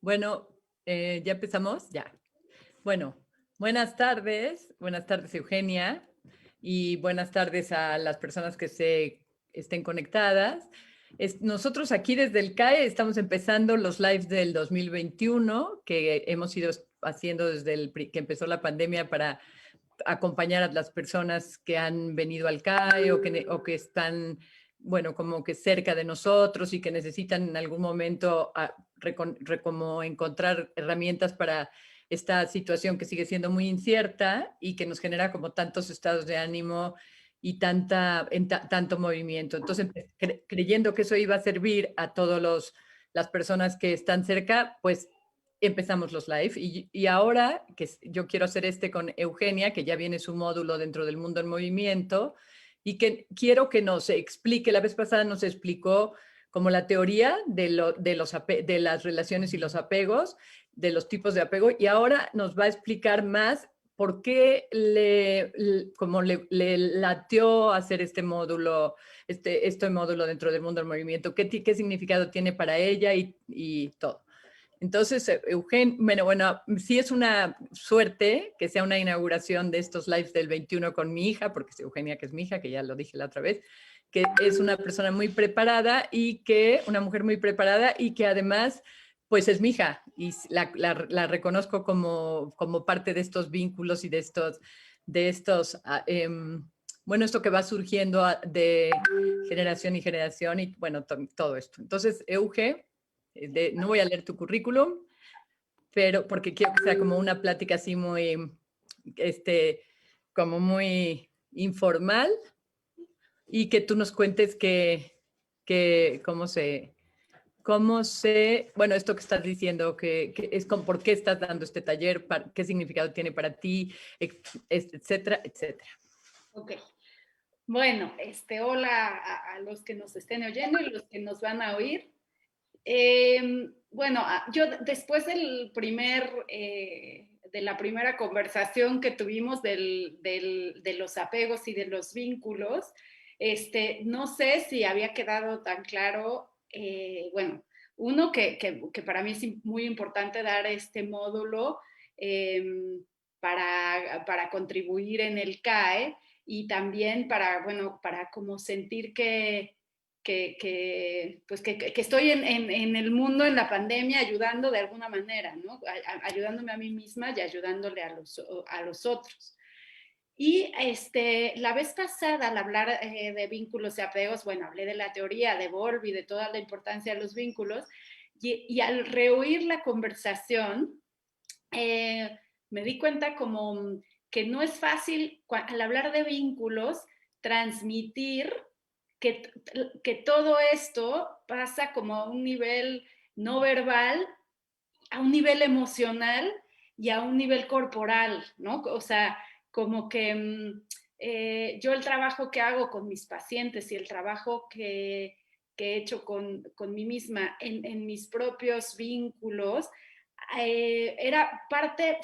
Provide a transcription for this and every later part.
Bueno, ¿ya empezamos? Ya. Bueno, buenas tardes. Buenas tardes, Eugenia. Y buenas tardes a las personas que se estén conectadas. Nosotros aquí desde el CAE estamos empezando los lives del 2021 que hemos ido haciendo desde que empezó la pandemia para acompañar a las personas que han venido al CAE o que están, bueno, como que cerca de nosotros y que necesitan en algún momento como encontrar herramientas para esta situación que sigue siendo muy incierta y que nos genera como tantos estados de ánimo y tanto movimiento. Entonces, creyendo que eso iba a servir a todas las personas que están cerca, pues empezamos los live y ahora que yo quiero hacer con Eugenia, que ya viene su módulo dentro del mundo en movimiento y que quiero que nos explique, la vez pasada nos explicó como la teoría de las relaciones y los apegos, de los tipos de apego, y ahora nos va a explicar más por qué le latió hacer este módulo dentro del mundo del movimiento, qué significado tiene para ella y todo. Entonces, Eugenio, bueno, sí es una suerte que sea una inauguración de estos lives del 21 con mi hija, porque es Eugenia, que es mi hija, que ya lo dije la otra vez, que es una persona muy preparada una mujer muy preparada y que además, pues es mi hija y la reconozco como parte de estos vínculos y de estos bueno, esto que va surgiendo de generación y generación y bueno, todo esto. Entonces, Euge, no voy a leer tu currículum, pero porque quiero que sea como una plática así muy, como muy informal y que tú nos cuentes bueno, esto que estás diciendo, que es por qué estás dando este taller, qué significado tiene para ti, etcétera, etcétera. Ok. Bueno, hola a los que nos estén oyendo y los que nos van a oír. Bueno, yo después de la primera conversación que tuvimos de los apegos y de los vínculos, no sé si había quedado tan claro, bueno, uno que para mí es muy importante dar este módulo eh, para contribuir en el CAE y también bueno, para como sentir pues que estoy en el mundo, en la pandemia, ayudando de alguna manera, ¿no? Ayudándome a mí misma y ayudándole a los otros. Y la vez pasada, al hablar de vínculos y apegos, bueno, hablé de la teoría de Bowlby, de toda la importancia de los vínculos, y al reoír la conversación, me di cuenta como que no es fácil, al hablar de vínculos, transmitir que todo esto pasa como a un nivel no verbal, a un nivel emocional y a un nivel corporal, ¿no? O sea, como que yo el trabajo que hago con mis pacientes y el trabajo que he hecho con mí misma en mis propios vínculos,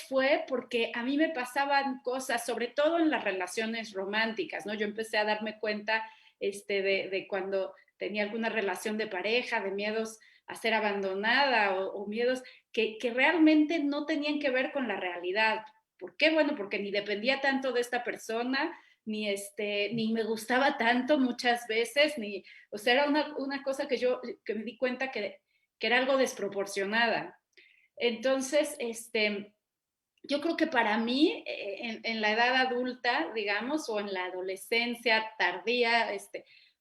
fue porque a mí me pasaban cosas, sobre todo en las relaciones románticas, ¿no? Yo empecé a darme cuenta de cuando tenía alguna relación de pareja, de miedos a ser abandonada o miedos que realmente no tenían que ver con la realidad. ¿Por qué? Bueno, porque ni dependía tanto de esta persona, ni me gustaba tanto muchas veces, o sea, era una cosa que me di cuenta que era algo desproporcionada. Entonces, yo creo que para mí, en la edad adulta, digamos, o en la adolescencia tardía,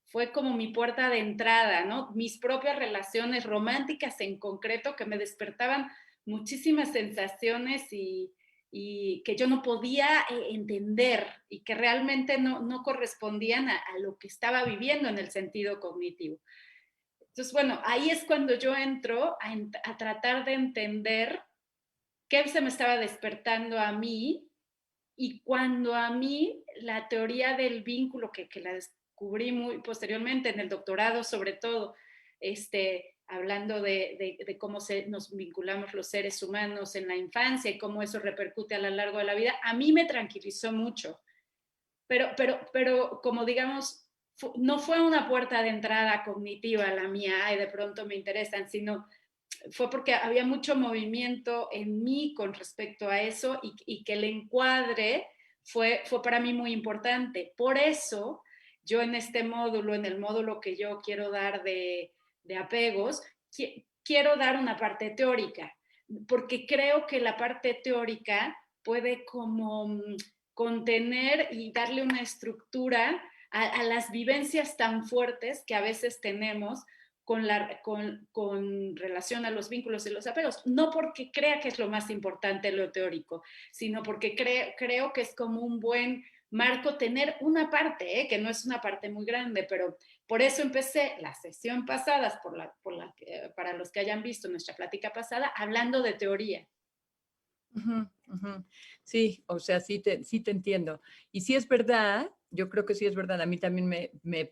fue como mi puerta de entrada, ¿no? Mis propias relaciones románticas en concreto que me despertaban muchísimas sensaciones y que yo no podía entender y que realmente no correspondían a lo que estaba viviendo en el sentido cognitivo. Entonces, bueno, ahí es cuando yo entro a tratar de entender qué se me estaba despertando a mí y cuando a mí la teoría del vínculo, que la descubrí muy posteriormente en el doctorado sobre todo, hablando de cómo nos vinculamos los seres humanos en la infancia y cómo eso repercute a lo largo de la vida, a mí me tranquilizó mucho. Pero como digamos, no fue una puerta de entrada cognitiva la mía, y de pronto me interesan, sino fue porque había mucho movimiento en mí con respecto a eso y que el encuadre fue para mí muy importante. Por eso yo en este módulo, en el módulo que yo quiero dar de apegos, quiero dar una parte teórica, porque creo que la parte teórica puede como contener y darle una estructura a las vivencias tan fuertes que a veces tenemos con relación a los vínculos y los apegos. No porque crea que es lo más importante lo teórico, sino porque creo que es como un buen marco tener una parte, que no es una parte muy grande, pero por eso empecé la sesión pasada, para los que hayan visto nuestra plática pasada, hablando de teoría. Ujú, ujú. Sí, o sea, sí te entiendo. Y sí es verdad, yo creo que sí es verdad, a mí también me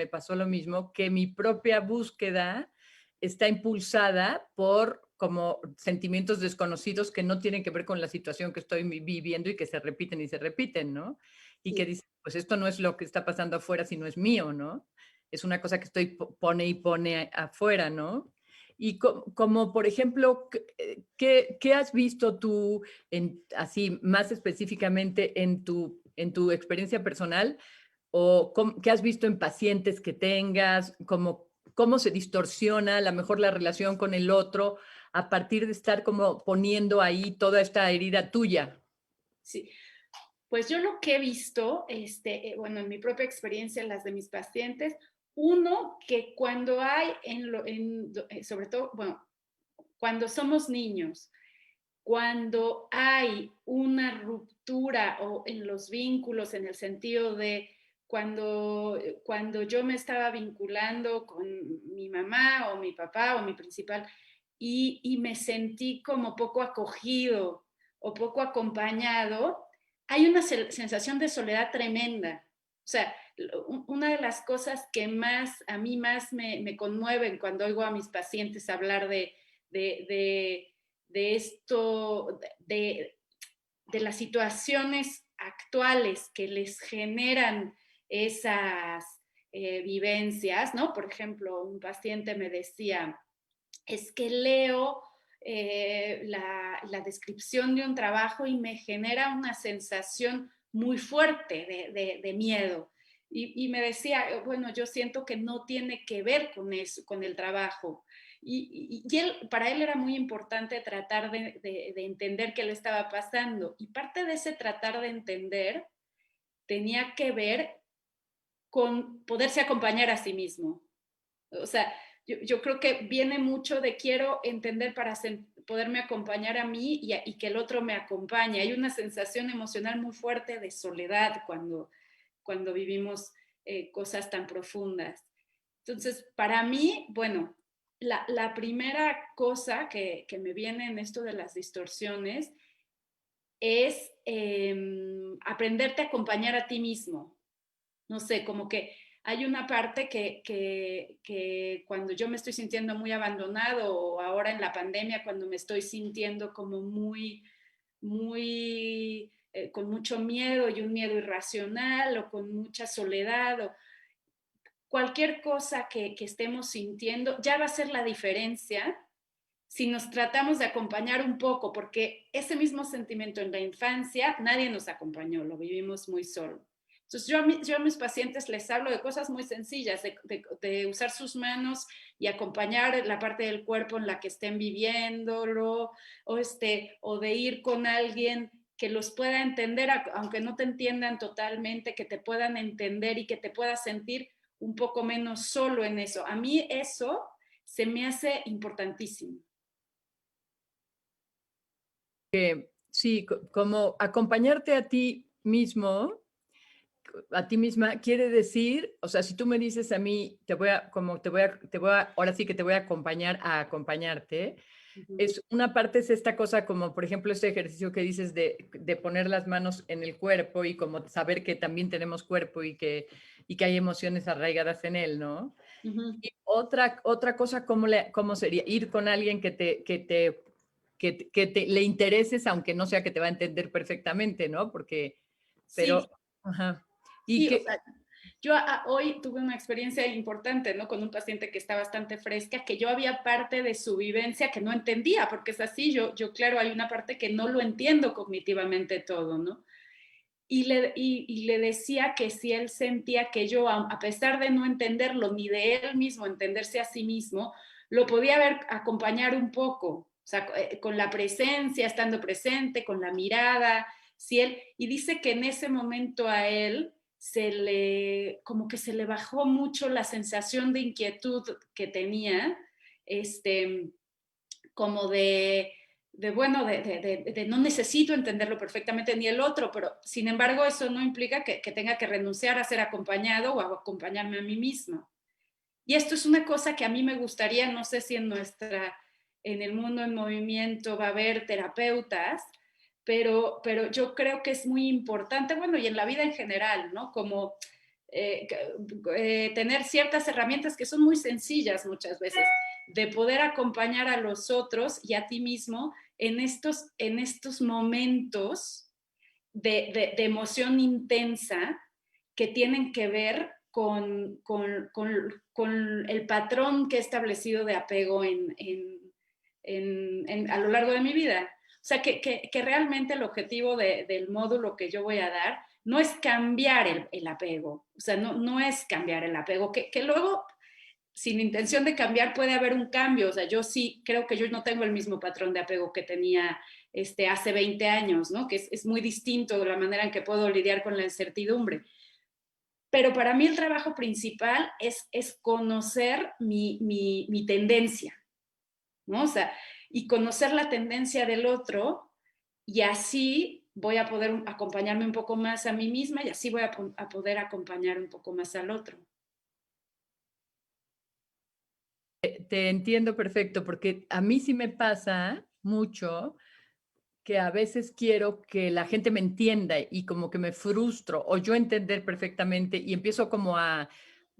pasó lo mismo, que mi propia búsqueda está impulsada por como sentimientos desconocidos que no tienen que ver con la situación que estoy viviendo y que se repiten, ¿no? Y que Sí. dicen, pues esto no es lo que está pasando afuera, sino es mío, ¿no? Es una cosa que estoy pone y pone afuera, ¿no? Y como, por ejemplo, ¿qué has visto tú, así más específicamente en tu experiencia personal, o qué has visto en pacientes que tengas, cómo se distorsiona a lo mejor la relación con el otro a partir de estar como poniendo ahí toda esta herida tuya? Sí, pues yo lo que he visto, bueno, en mi propia experiencia, en las de mis pacientes, uno, que cuando hay, sobre todo, bueno, cuando somos niños, cuando hay una ruptura o en los vínculos, en el sentido de cuando yo me estaba vinculando con mi mamá o mi papá o mi principal y me sentí como poco acogido o poco acompañado, hay una sensación de soledad tremenda. O sea, una de las cosas que más a mí más me conmueven cuando oigo a mis pacientes hablar de, de esto, de las situaciones actuales que les generan esas vivencias, ¿no? Por ejemplo, un paciente me decía, es que leo la descripción de un trabajo y me genera una sensación muy fuerte de miedo. Y me decía, bueno, yo siento que no tiene que ver con eso, con el trabajo. Para él era muy importante tratar de entender qué le estaba pasando. Y parte de ese tratar de entender tenía que ver con poderse acompañar a sí mismo. O sea, yo creo que viene mucho de quiero entender para poderme acompañar a mí y que el otro me acompañe. Hay una sensación emocional muy fuerte de soledad cuando vivimos cosas tan profundas. Entonces, para mí, bueno, la primera cosa que me viene en esto de las distorsiones es aprenderte a acompañar a ti mismo. No sé, como que hay una parte que cuando yo me estoy sintiendo muy abandonado o ahora en la pandemia cuando me estoy sintiendo como con mucho miedo y un miedo irracional o con mucha soledad o cualquier cosa que estemos sintiendo, ya va a ser la diferencia si nos tratamos de acompañar un poco, porque ese mismo sentimiento en la infancia nadie nos acompañó, lo vivimos muy solo. Entonces yo a mis pacientes les hablo de cosas muy sencillas, de usar sus manos y acompañar la parte del cuerpo en la que estén viviéndolo, o de ir con alguien que los pueda entender, aunque no te entiendan totalmente, que te puedan entender y que te puedas sentir un poco menos solo en eso. A mí eso se me hace importantísimo. Sí, como acompañarte a ti mismo, a ti misma, quiere decir, o sea, si tú me dices a mí, ahora sí que te voy a acompañar a acompañarte, Ujú. es una parte es esta cosa como, por ejemplo, este ejercicio que dices de poner las manos en el cuerpo y como saber que también tenemos cuerpo y que hay emociones arraigadas en él, ¿no? Ujú. Y otra cosa, ¿cómo sería? Ir con alguien le intereses, aunque no sea que te va a entender perfectamente, ¿no? Porque, Sí, pero, ajá. Y sí, o que, sea, Yo hoy tuve una experiencia importante, ¿no? Con un paciente que está bastante fresca, que yo había parte de su vivencia que no entendía, porque es así, claro, hay una parte que no lo entiendo cognitivamente todo, ¿no? Y le decía que si él sentía que yo, a pesar de no entenderlo, ni de él mismo entenderse a sí mismo, lo podía ver, acompañar un poco, o sea, con la presencia, estando presente, con la mirada, si él, y dice que en ese momento a él como que se le bajó mucho la sensación de inquietud que tenía, este, como de no necesito entenderlo perfectamente ni el otro, pero sin embargo eso no implica que tenga que renunciar a ser acompañado o a acompañarme a mí mismo. Y esto es una cosa que a mí me gustaría, no sé si en el mundo en movimiento va a haber terapeutas, pero yo creo que es muy importante, bueno, y en la vida en general, ¿no? Como eh, tener ciertas herramientas que son muy sencillas muchas veces, de poder acompañar a los otros y a ti mismo en estos momentos de emoción intensa que tienen que ver con el patrón que he establecido de apego a lo largo de mi vida. O sea, que realmente el objetivo del módulo que yo voy a dar no es cambiar el apego, o sea, no es cambiar el apego, que luego sin intención de cambiar puede haber un cambio, o sea, yo sí creo que yo no tengo el mismo patrón de apego que tenía hace 20 años, ¿no? Que es muy distinto de la manera en que puedo lidiar con la incertidumbre. Pero para mí el trabajo principal es conocer mi tendencia, ¿no? O sea, y conocer la tendencia del otro y así voy a poder acompañarme un poco más a mí misma y así voy a poder acompañar un poco más al otro. Te entiendo perfecto, porque a mí sí me pasa mucho que a veces quiero que la gente me entienda y como que me frustro o yo entender perfectamente y empiezo como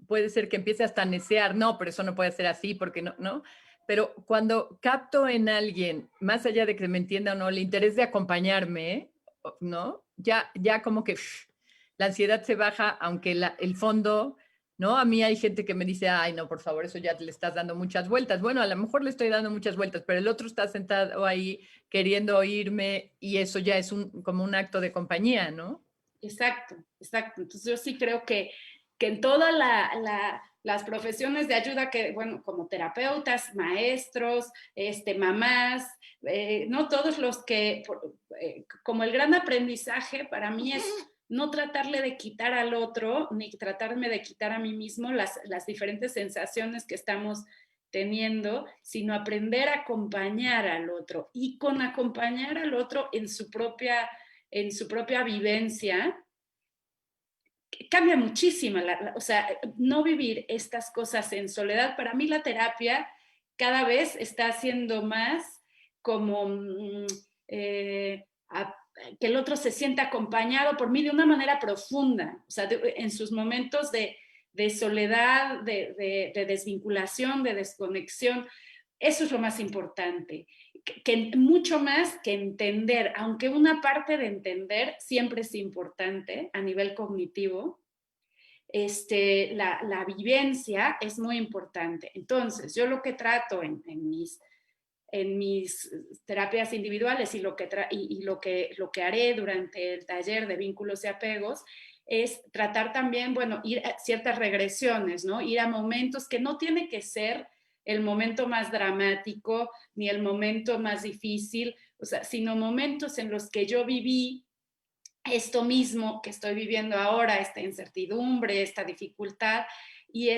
puede ser que empiece hasta a necear, no, pero eso no puede ser así porque no, ¿no? Pero cuando capto en alguien, más allá de que me entienda o no, el interés de acompañarme, ¿no? Ya como que la ansiedad se baja, aunque el fondo, ¿no? A mí hay gente que me dice, ay, no, por favor, eso ya le estás dando muchas vueltas. Bueno, a lo mejor le estoy dando muchas vueltas, pero el otro está sentado ahí queriendo oírme y eso ya es como un acto de compañía, ¿no? Exacto, exacto. Entonces yo sí creo que en todas las profesiones de ayuda que, bueno, como terapeutas, maestros, mamás, no todos los que, como el gran aprendizaje para mí es no tratarle de quitar al otro, ni tratarme de quitar a mí mismo las diferentes sensaciones que estamos teniendo, sino aprender a acompañar al otro y con acompañar al otro en su propia vivencia, cambia muchísimo. O sea, no vivir estas cosas en soledad. Para mí la terapia cada vez está haciendo más como que el otro se sienta acompañado por mí de una manera profunda, o sea, en sus momentos de soledad, de desvinculación, de desconexión. Eso es lo más importante, que mucho más que entender, aunque una parte de entender siempre es importante a nivel cognitivo, la vivencia es muy importante. Entonces, yo lo que trato en mis terapias individuales y lo que haré durante el taller de vínculos y apegos es tratar también, bueno, ir a ciertas regresiones, ¿no? Ir a momentos que no tiene que ser el momento más dramático ni el momento más difícil, o sea, sino momentos en los que yo viví esto mismo que estoy viviendo ahora, esta incertidumbre, esta dificultad, y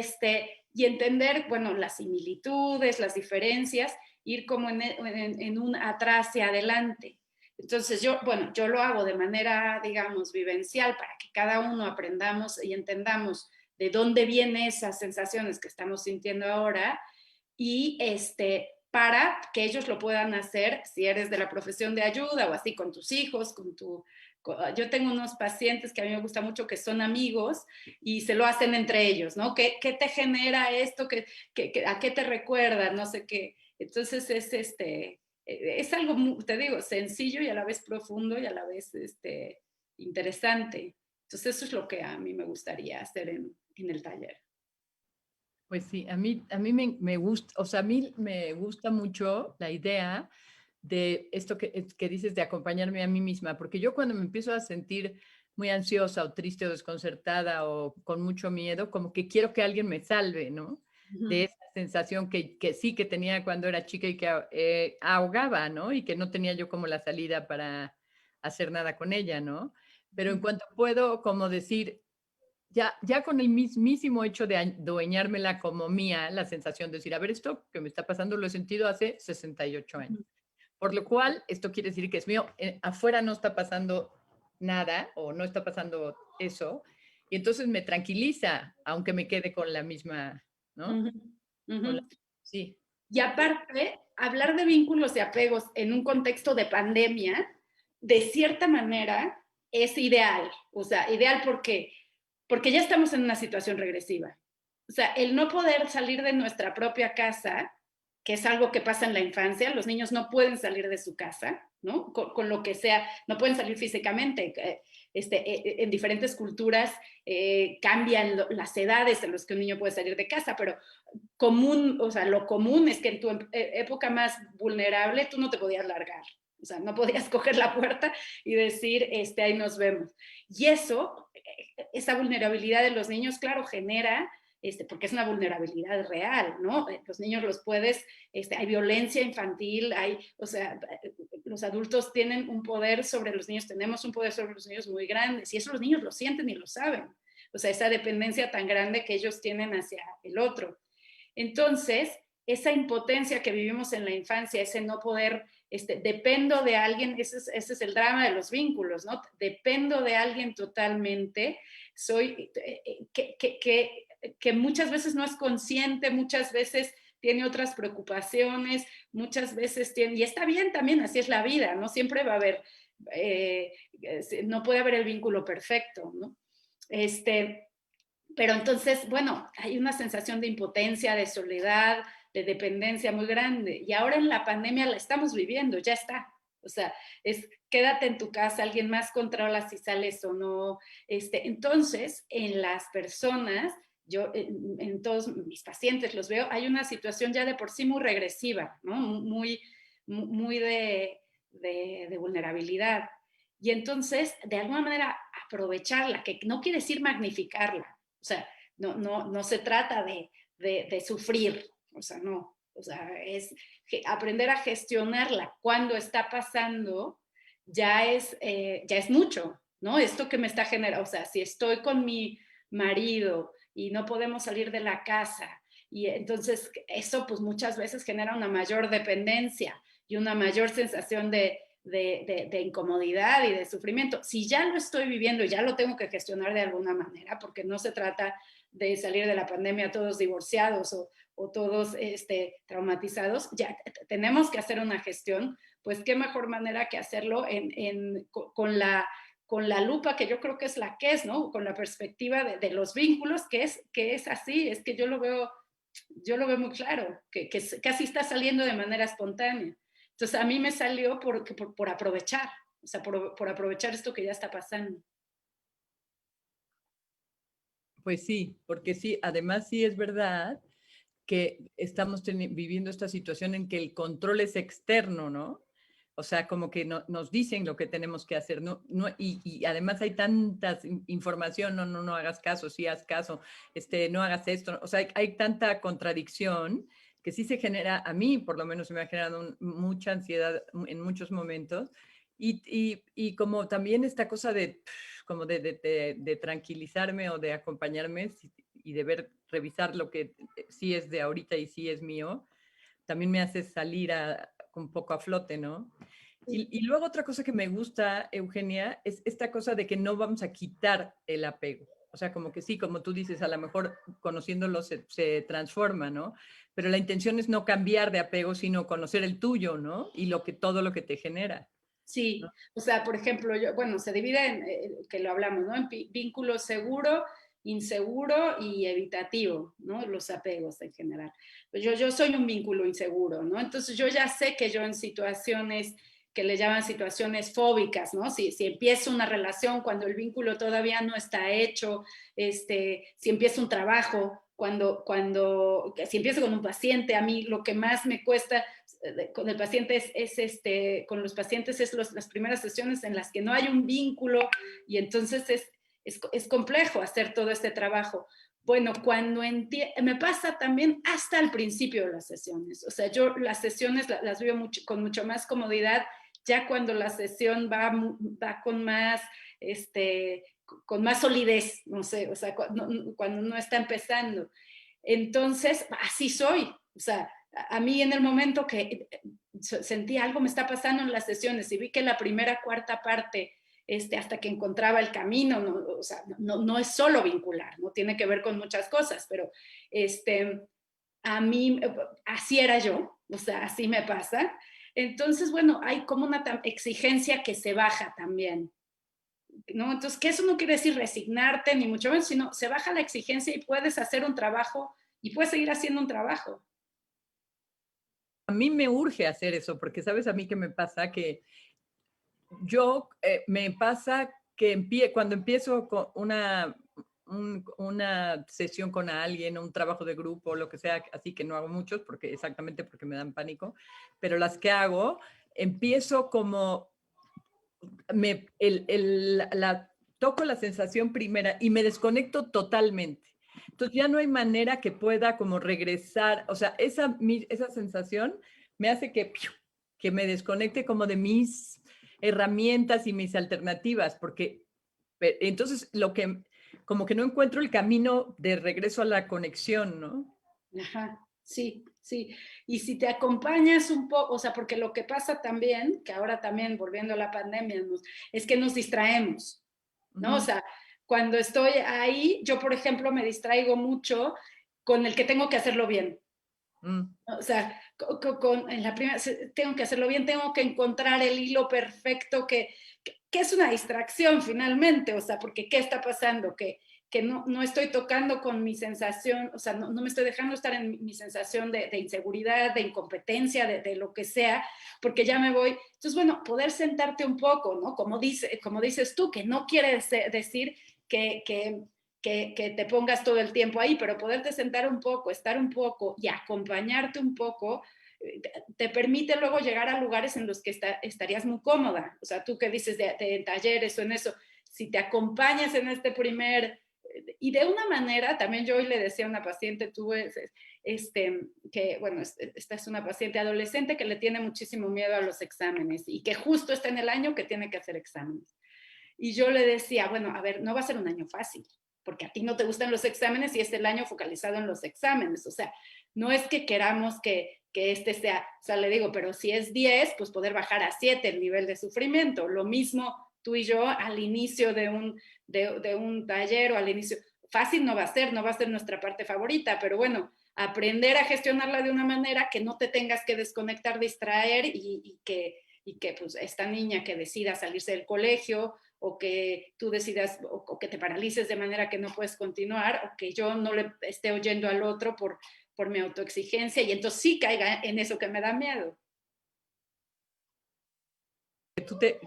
entender, bueno, las similitudes, las diferencias, ir como en un atrás y adelante. Entonces yo lo hago de manera, digamos, vivencial para que cada uno aprendamos y entendamos de dónde vienen esas sensaciones que estamos sintiendo ahora y para que ellos lo puedan hacer si eres de la profesión de ayuda o así con tus hijos, yo tengo unos pacientes que a mí me gusta mucho que son amigos y se lo hacen entre ellos, ¿no? ¿Qué te genera esto? ¿A qué te recuerda? No sé qué. Entonces es algo, te digo, sencillo y a la vez profundo y a la vez interesante. Entonces eso es lo que a mí me gustaría hacer en el taller. Pues sí, a mí me gusta, o sea, a mí me gusta mucho la idea de esto que dices de acompañarme a mí misma, porque yo cuando me empiezo a sentir muy ansiosa o triste o desconcertada o con mucho miedo, como que quiero que alguien me salve, ¿no? De Ujú, esa sensación que sí que tenía cuando era chica y que ahogaba, ¿no? Y que no tenía yo como la salida para hacer nada con ella, ¿no? Pero en ujú, cuanto puedo como decir, ya con el mismísimo hecho de adueñármela como mía, la sensación de decir, a ver, esto que me está pasando lo he sentido hace 68 años. ujú. Por lo cual, esto quiere decir que es mío. Afuera no está pasando nada o no está pasando eso. Y entonces me tranquiliza, aunque me quede con la misma, ¿no? Ujú, ujú. Con la- sí. Y aparte, hablar de vínculos y apegos en un contexto de pandemia, de cierta manera, es ideal. O sea, ideal porque ya estamos en una situación regresiva. O sea, el no poder salir de nuestra propia casa, que es algo que pasa en la infancia, los niños no pueden salir de su casa, ¿no? Con lo que sea, no pueden salir físicamente. En diferentes culturas cambian las edades en las que un niño puede salir de casa, pero común, o sea, lo común es que en tu época más vulnerable tú no te podías largar. O sea, no podías coger la puerta y decir, ahí nos vemos. Y eso, esa vulnerabilidad de los niños, claro, genera, porque es una vulnerabilidad real, ¿no? Los niños los puedes, hay violencia infantil, o sea, los adultos tienen un poder sobre los niños, tenemos un poder sobre los niños muy grande, y eso los niños lo sienten y lo saben. O sea, esa dependencia tan grande que ellos tienen hacia el otro. Entonces, esa impotencia que vivimos en la infancia, ese no poder, dependo de alguien, ese es el drama de los vínculos, ¿no? Dependo de alguien totalmente, soy, que muchas veces no es consciente, muchas veces tiene otras preocupaciones, muchas veces tiene, y está bien también, así es la vida, ¿no? Siempre va a haber, no puede haber el vínculo perfecto, ¿no? Pero entonces, bueno, hay una sensación de impotencia, de soledad, de dependencia muy grande. Y ahora en la pandemia la estamos viviendo, ya está. O sea, es quédate en tu casa, alguien más controla si sales o no. Entonces, en las personas, yo en todos mis pacientes los veo, hay una situación ya de por sí muy regresiva, ¿no? Muy de vulnerabilidad. Y entonces, de alguna manera, aprovecharla, que no quiere decir magnificarla, o sea, no se trata de sufrir, o sea, no, o sea, es aprender a gestionarla cuando está pasando, ya es mucho, ¿no? Esto que me está generando, o sea, si estoy con mi marido y no podemos salir de la casa, y entonces eso pues muchas veces genera una mayor dependencia y una mayor sensación de incomodidad y de sufrimiento. Si ya lo estoy viviendo, ya lo tengo que gestionar de alguna manera, porque no se trata de salir de la pandemia todos divorciados o todos traumatizados, ya tenemos que hacer una gestión, pues qué mejor manera que hacerlo con la lupa que yo creo que es la que es, ¿no? Con la perspectiva de los vínculos, que es así, es que yo lo veo muy claro, que casi está saliendo de manera espontánea. Entonces a mí me salió por aprovechar, o sea, por aprovechar esto que ya está pasando. Pues sí, porque sí, además sí es verdad que estamos viviendo esta situación en que el control es externo, ¿no? O sea, como que nos dicen lo que tenemos que hacer, ¿no? Y además hay tanta información, no hagas caso, sí haz caso, no hagas esto, o sea, hay tanta contradicción que sí se genera, a mí por lo menos se me ha generado mucha ansiedad en muchos momentos, y como también esta cosa de, como de tranquilizarme o de acompañarme y de revisar lo que sí es de ahorita y sí es mío, también me hace salir un poco a flote, ¿no? Y luego otra cosa que me gusta, Eugenia, es esta cosa de que no vamos a quitar el apego. O sea, como que sí, como tú dices, a lo mejor conociéndolo se transforma, ¿no? Pero la intención es no cambiar de apego, sino conocer el tuyo, ¿no? Y todo lo que te genera, ¿no? Sí, o sea, por ejemplo, bueno, se divide en, que lo hablamos, ¿no? En vínculo seguro, inseguro y evitativo, ¿no? Los apegos en general. Pues yo soy un vínculo inseguro, ¿no? Entonces yo ya sé que yo en situaciones que le llaman situaciones fóbicas, ¿no? Si empiezo una relación cuando el vínculo todavía no está hecho, si empiezo un trabajo, si empiezo con un paciente, a mí lo que más me cuesta con el paciente con los pacientes es las primeras sesiones en las que no hay un vínculo y entonces es complejo hacer todo este trabajo. Bueno, me pasa también hasta el principio de las sesiones. O sea, yo las sesiones las vivo con mucho más comodidad ya cuando la sesión va con más, con más solidez, no sé, o sea, cuando no está empezando. Entonces, así soy. O sea, a mí en el momento que sentí algo me está pasando en las sesiones y vi que la primera cuarta parte hasta que encontraba el camino, no, o sea, no es solo vincular, no tiene que ver con muchas cosas, pero a mí, así era yo, o sea, así me pasa. Entonces, bueno, hay como una exigencia que se baja también, ¿no? Entonces, que eso no quiere decir resignarte, ni mucho menos, sino se baja la exigencia y puedes hacer un trabajo y puedes seguir haciendo un trabajo. A mí me urge hacer eso, porque sabes a mí qué me pasa, que me pasa que cuando empiezo con una sesión con alguien, un trabajo de grupo, lo que sea, así que no hago muchos, exactamente porque me dan pánico, pero las que hago, empiezo como, toco la sensación primera y me desconecto totalmente. Entonces ya no hay manera que pueda como regresar, o sea, esa sensación me hace que me desconecte como de mis herramientas y mis alternativas, porque entonces como que no encuentro el camino de regreso a la conexión, ¿no? Ajá, sí, sí. Y si te acompañas un poco, o sea, porque lo que pasa también, que ahora también volviendo a la pandemia, es que nos distraemos, ¿no? O sea, cuando estoy ahí, yo por ejemplo me distraigo mucho con el que tengo que hacerlo bien. O sea, en la primera, tengo que hacerlo bien, tengo que encontrar el hilo perfecto que es una distracción finalmente, o sea, porque ¿qué está pasando? Que no estoy tocando con mi sensación, o sea, no me estoy dejando estar en mi sensación de inseguridad, de incompetencia, de lo que sea, porque ya me voy. Entonces, bueno, poder sentarte un poco, ¿no? Como dices tú, que no quiere decir que te pongas todo el tiempo ahí, pero poderte sentar un poco, estar un poco y acompañarte un poco, te permite luego llegar a lugares en los que estarías muy cómoda. O sea, tú que dices de talleres o en eso, si te acompañas en este y de una manera, también yo hoy le decía a una paciente, que, bueno, esta es una paciente adolescente que le tiene muchísimo miedo a los exámenes y que justo está en el año que tiene que hacer exámenes. Y yo le decía, bueno, a ver, no va a ser un año fácil, porque a ti no te gustan los exámenes y es el año focalizado en los exámenes. O sea, no es que queramos que sea, o sea, le digo, pero si es 10, pues poder bajar a 7 el nivel de sufrimiento. Lo mismo tú y yo al inicio de un taller o al inicio, fácil no va a ser nuestra parte favorita, pero bueno, aprender a gestionarla de una manera que no te tengas que desconectar, distraer y que pues esta niña que decida salirse del colegio o que tú decidas o que te paralices de manera que no puedes continuar o que yo no le esté oyendo al otro por mi autoexigencia y entonces sí caiga en eso que me da miedo.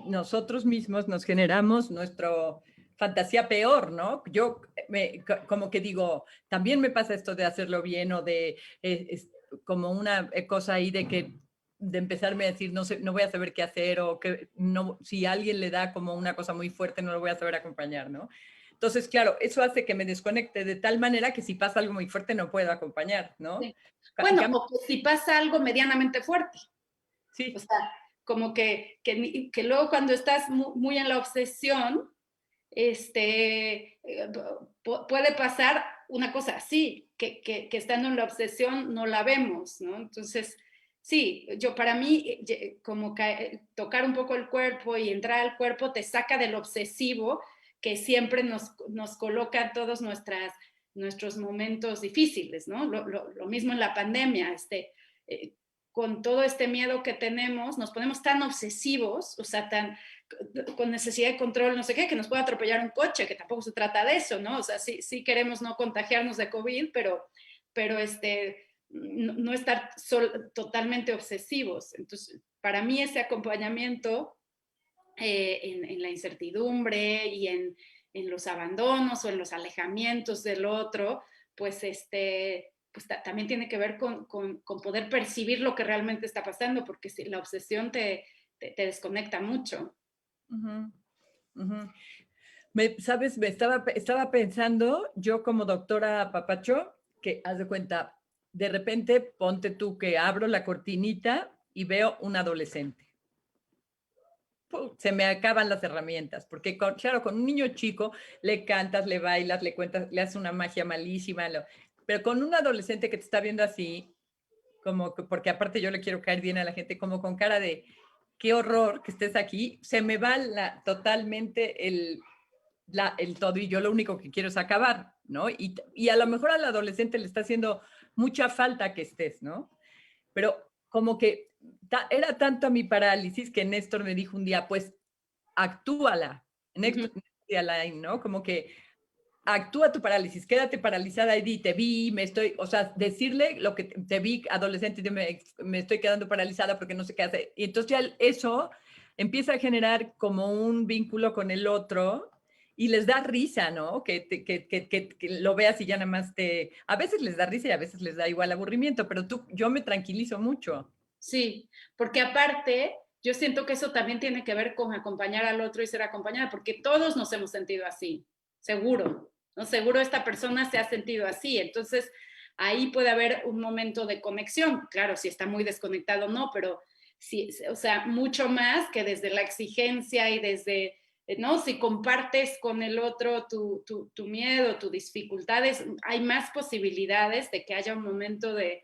Nosotros mismos nos generamos nuestra fantasía peor, ¿no? Yo como que digo, también me pasa esto de hacerlo bien o de como una cosa ahí de empezarme a decir, no sé, no voy a saber qué hacer o que no, si alguien le da como una cosa muy fuerte no lo voy a saber acompañar, ¿no? Entonces, claro, eso hace que me desconecte de tal manera que si pasa algo muy fuerte no puedo acompañar, ¿no? Sí. Bueno, o que si pasa algo medianamente fuerte. Sí. O sea, como que luego cuando estás muy en la obsesión, puede pasar una cosa así, que estando en la obsesión no la vemos, ¿no? Entonces, sí, para mí, como que tocar un poco el cuerpo y entrar al cuerpo te saca del obsesivo que siempre nos coloca todos nuestros momentos difíciles, ¿no? Lo mismo en la pandemia, con todo este miedo que tenemos, nos ponemos tan obsesivos, o sea, con necesidad de control, no sé qué, que nos puede atropellar un coche, que tampoco se trata de eso, ¿no? O sea, sí queremos no contagiarnos de COVID, pero no estar totalmente obsesivos. Entonces, para mí ese acompañamiento en la incertidumbre y en los abandonos o en los alejamientos del otro, pues, pues también tiene que ver con poder percibir lo que realmente está pasando, porque si la obsesión te desconecta mucho. Ujú, ujú. ¿Sabes? Estaba pensando, yo como doctora Papacho, que haz de cuenta, de repente ponte tú que abro la cortinita y veo un adolescente. Se me acaban las herramientas, porque claro, con un niño chico le cantas, le bailas, le cuentas, le haces una magia malísima, pero con un adolescente que te está viendo así, como porque aparte yo le quiero caer bien a la gente, como con cara de qué horror que estés aquí, se me va totalmente el todo y yo lo único que quiero es acabar, ¿no? Y a lo mejor al adolescente le está haciendo mucha falta que estés, ¿no? Pero como que era tanto mi parálisis que Néstor me dijo un día, pues actúala, Néstor, ¿no? Como que actúa tu parálisis, quédate paralizada y di, te vi, me estoy, o sea, decirle lo que te vi adolescente y me estoy quedando paralizada porque no sé qué hacer. Y entonces ya eso empieza a generar como un vínculo con el otro y les da risa, ¿no? Que lo veas y ya nada más a veces les da risa y a veces les da igual aburrimiento, pero yo me tranquilizo mucho. Sí, porque aparte, yo siento que eso también tiene que ver con acompañar al otro y ser acompañada, porque todos nos hemos sentido así, seguro, ¿no? Seguro esta persona se ha sentido así, entonces ahí puede haber un momento de conexión, claro, si está muy desconectado no, pero sí, o sea, mucho más que desde la exigencia y desde, ¿no? Si compartes con el otro tu miedo, tus dificultades, hay más posibilidades de que haya un momento de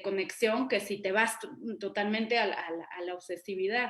conexión que si te vas totalmente a la obsesividad.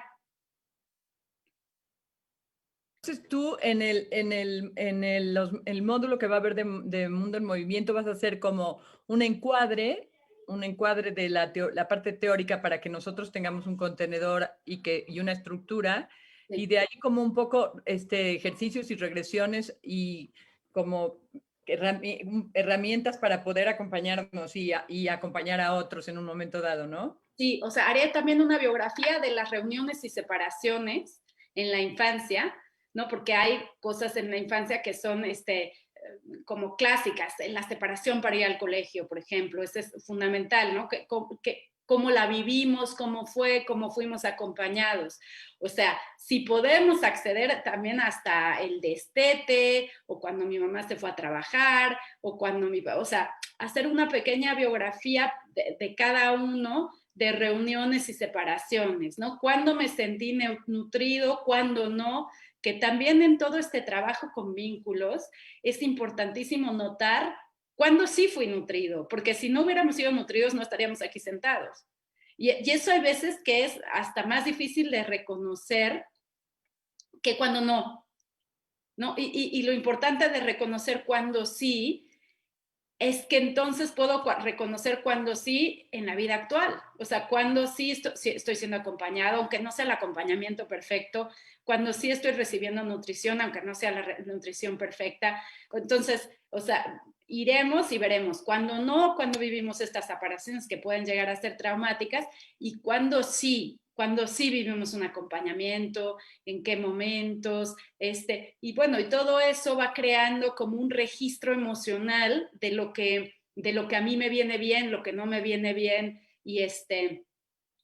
Entonces tú el módulo que va a haber de Mundo en Movimiento vas a hacer como un encuadre de la parte teórica para que nosotros tengamos un contenedor y una estructura, Sí. y de ahí como un poco ejercicios y regresiones y como herramientas para poder acompañarnos y acompañar a otros en un momento dado, ¿no? Sí, o sea, haré también una biografía de las reuniones y separaciones en la infancia, ¿no? Porque hay cosas en la infancia que son como clásicas, la separación para ir al colegio, por ejemplo, eso es fundamental, ¿no? Cómo la vivimos, cómo fue, cómo fuimos acompañados. O sea, si podemos acceder también hasta el destete, o cuando mi mamá se fue a trabajar, o cuando o sea, hacer una pequeña biografía de cada uno de reuniones y separaciones, ¿no? Cuándo me sentí nutrido, cuándo no, que también en todo este trabajo con vínculos es importantísimo notar cuándo sí fui nutrido, porque si no hubiéramos sido nutridos no estaríamos aquí sentados. Y eso hay veces que es hasta más difícil de reconocer que cuando no, ¿no? Y lo importante de reconocer cuándo sí es que entonces puedo reconocer cuando sí en la vida actual, o sea, cuando sí estoy siendo acompañado, aunque no sea el acompañamiento perfecto, cuando sí estoy recibiendo nutrición, aunque no sea la nutrición perfecta. Entonces, o sea, iremos y veremos cuando no, cuando vivimos estas separaciones que pueden llegar a ser traumáticas y cuando sí vivimos un acompañamiento, en qué momentos, y bueno, y todo eso va creando como un registro emocional de lo que a mí me viene bien, lo que no me viene bien, y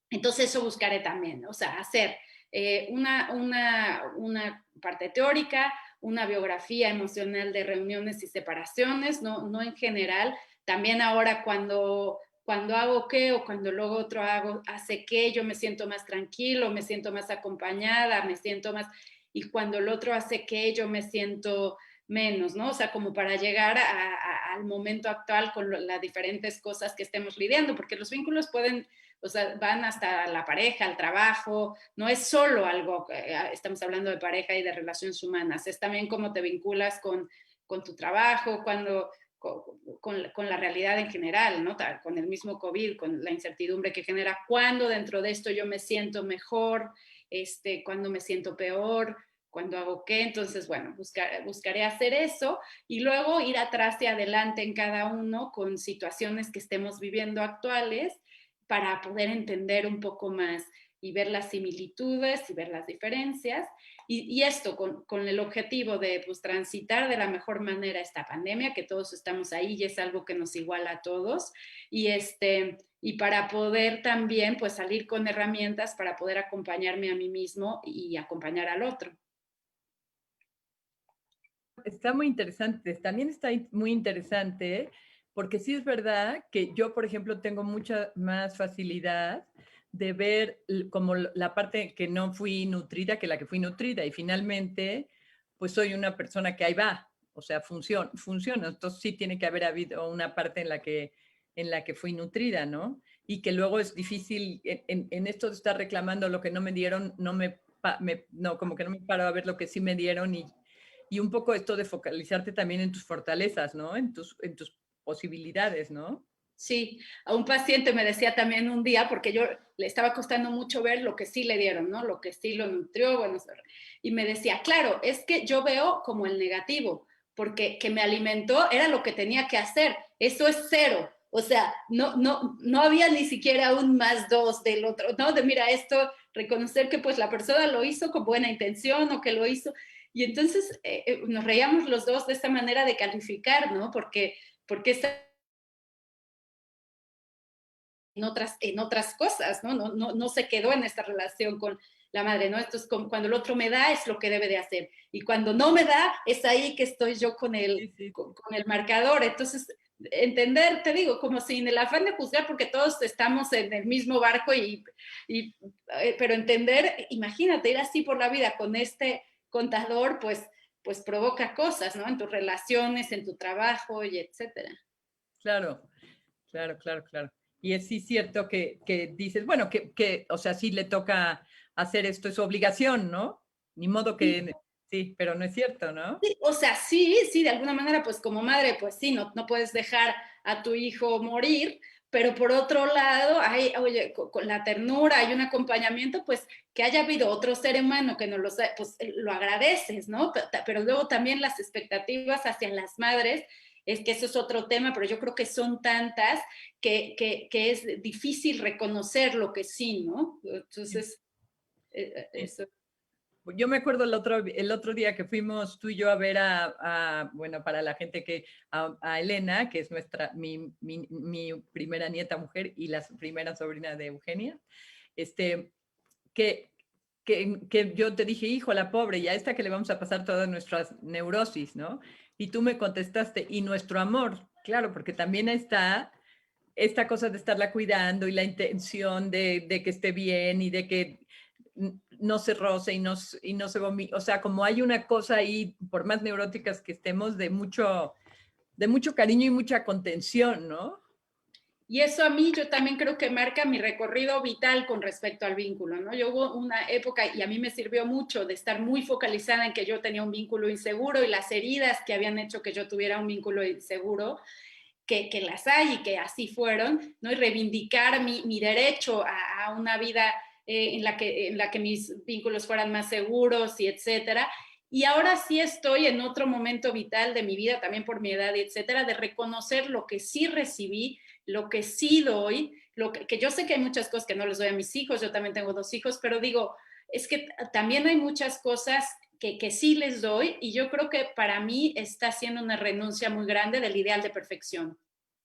entonces eso buscaré también, o sea, hacer una parte teórica, una biografía emocional de reuniones y separaciones, no en general, también ahora cuando hago qué o cuando luego otro hace qué, yo me siento más tranquilo, me siento más acompañada, me siento más, y cuando el otro hace qué, yo me siento menos, ¿no? O sea, como para llegar al momento actual con las diferentes cosas que estemos lidiando, porque los vínculos pueden, o sea, van hasta la pareja, el trabajo, no es solo algo, estamos hablando de pareja y de relaciones humanas, es también cómo te vinculas con tu trabajo, con la realidad en general, ¿no? Con el mismo COVID, con la incertidumbre que genera, cuando dentro de esto yo me siento mejor, cuando me siento peor, cuando hago qué. Entonces, bueno, buscaré hacer eso y luego ir atrás y adelante en cada uno con situaciones que estemos viviendo actuales para poder entender un poco más y ver las similitudes y ver las diferencias. Y esto con el objetivo de pues, transitar de la mejor manera esta pandemia, que todos estamos ahí y es algo que nos iguala a todos. Y para poder también pues, salir con herramientas para poder acompañarme a mí mismo y acompañar al otro. Está muy interesante, también está muy interesante, porque sí es verdad que yo, por ejemplo, tengo mucha más facilidad de ver como la parte que no fui nutrida que la que fui nutrida, y finalmente, pues soy una persona que ahí va, o sea, funciona. Entonces sí tiene que haber habido una parte en la que fui nutrida, ¿no? Y que luego es difícil, en esto de estar reclamando lo que no me dieron, no, como que no me paro a ver lo que sí me dieron y un poco esto de focalizarte también en tus fortalezas, ¿no? En tus posibilidades, ¿no? Sí, a un paciente me decía también un día, porque yo le estaba costando mucho ver lo que sí le dieron, ¿no? Lo que sí lo nutrió, bueno, y me decía, claro, es que yo veo como el negativo, porque que me alimentó era lo que tenía que hacer, eso es cero, o sea, no había ni siquiera un más dos del otro, ¿no? De mira, esto, reconocer que pues la persona lo hizo con buena intención o que lo hizo, y entonces nos reíamos los dos de esta manera de calificar, ¿no? Porque esta en otras cosas, ¿no? No se quedó en esta relación con la madre, ¿no? Esto es como cuando el otro me da, es lo que debe de hacer. Y cuando no me da, es ahí que estoy yo con Sí, sí. con el marcador. Entonces, entender, te digo, como sin el afán de juzgar, porque todos estamos en el mismo barco, pero entender, imagínate, ir así por la vida con este contador, pues provoca cosas, ¿no? En tus relaciones, en tu trabajo y etcétera. Claro, claro, claro, claro. Y es sí cierto que dices, bueno, o sea, sí le toca hacer esto, es su obligación, ¿no? Ni modo Sí. que, sí, pero no es cierto, ¿no? Sí, o sea, sí, de alguna manera, pues como madre, pues sí, no puedes dejar a tu hijo morir, pero por otro lado, hay, oye, con la ternura, hay un acompañamiento, pues que haya habido otro ser humano que no lo sé, pues lo agradeces, ¿no? Pero luego también las expectativas hacia las madres, es que eso es otro tema, pero yo creo que son tantas que es difícil reconocer lo que sí, ¿no? Sí, Entonces, sí. eso. Yo me acuerdo el otro día que fuimos tú y yo a ver bueno, para la gente a Elena, que es mi primera nieta mujer y la primera sobrina de Eugenia, este, que, que yo te dije, hijo, la pobre, y a esta que le vamos a pasar todas nuestras neurosis, ¿no? Y tú me contestaste, y nuestro amor, claro, porque también está esta cosa de estarla cuidando y la intención de que esté bien y de que no se roce y no se vomite. O sea, como hay una cosa ahí, por más neuróticas que estemos, de mucho cariño y mucha contención, ¿no? Y eso a mí yo también creo que marca mi recorrido vital con respecto al vínculo, ¿no? Yo hubo una época y a mí me sirvió mucho de estar muy focalizada en que yo tenía un vínculo inseguro y las heridas que habían hecho que yo tuviera un vínculo inseguro, que las hay y que así fueron, ¿no? Y reivindicar mi derecho a una vida en la que mis vínculos fueran más seguros y etcétera. Y ahora sí estoy en otro momento vital de mi vida, también por mi edad y etcétera, de reconocer lo que sí recibí, lo que sí doy, que yo sé que hay muchas cosas que no les doy a mis hijos, yo también tengo 2 hijos, pero digo, es que también hay muchas cosas que sí les doy y yo creo que para mí está siendo una renuncia muy grande del ideal de perfección.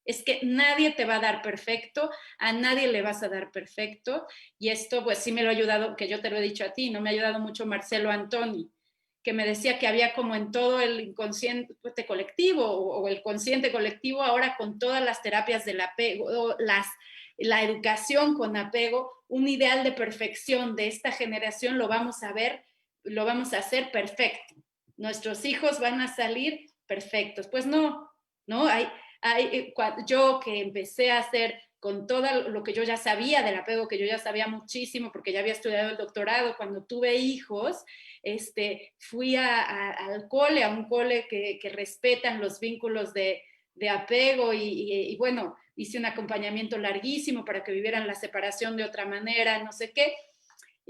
Es que nadie te va a dar perfecto, a nadie le vas a dar perfecto y esto pues sí me lo ha ayudado, que yo te lo he dicho a ti, no me ha ayudado mucho Marcelo Antoni, que me decía que había como en todo el inconsciente colectivo o el consciente colectivo ahora con todas las terapias del apego, la educación con apego, un ideal de perfección de esta generación lo vamos a ver, lo vamos a hacer perfecto. Nuestros hijos van a salir perfectos. Pues no, yo que empecé a hacer con todo lo que yo ya sabía del apego, que yo ya sabía muchísimo porque ya había estudiado el doctorado, cuando tuve hijos, fui al cole, a un cole que respetan los vínculos de apego y bueno, hice un acompañamiento larguísimo para que vivieran la separación de otra manera, no sé qué.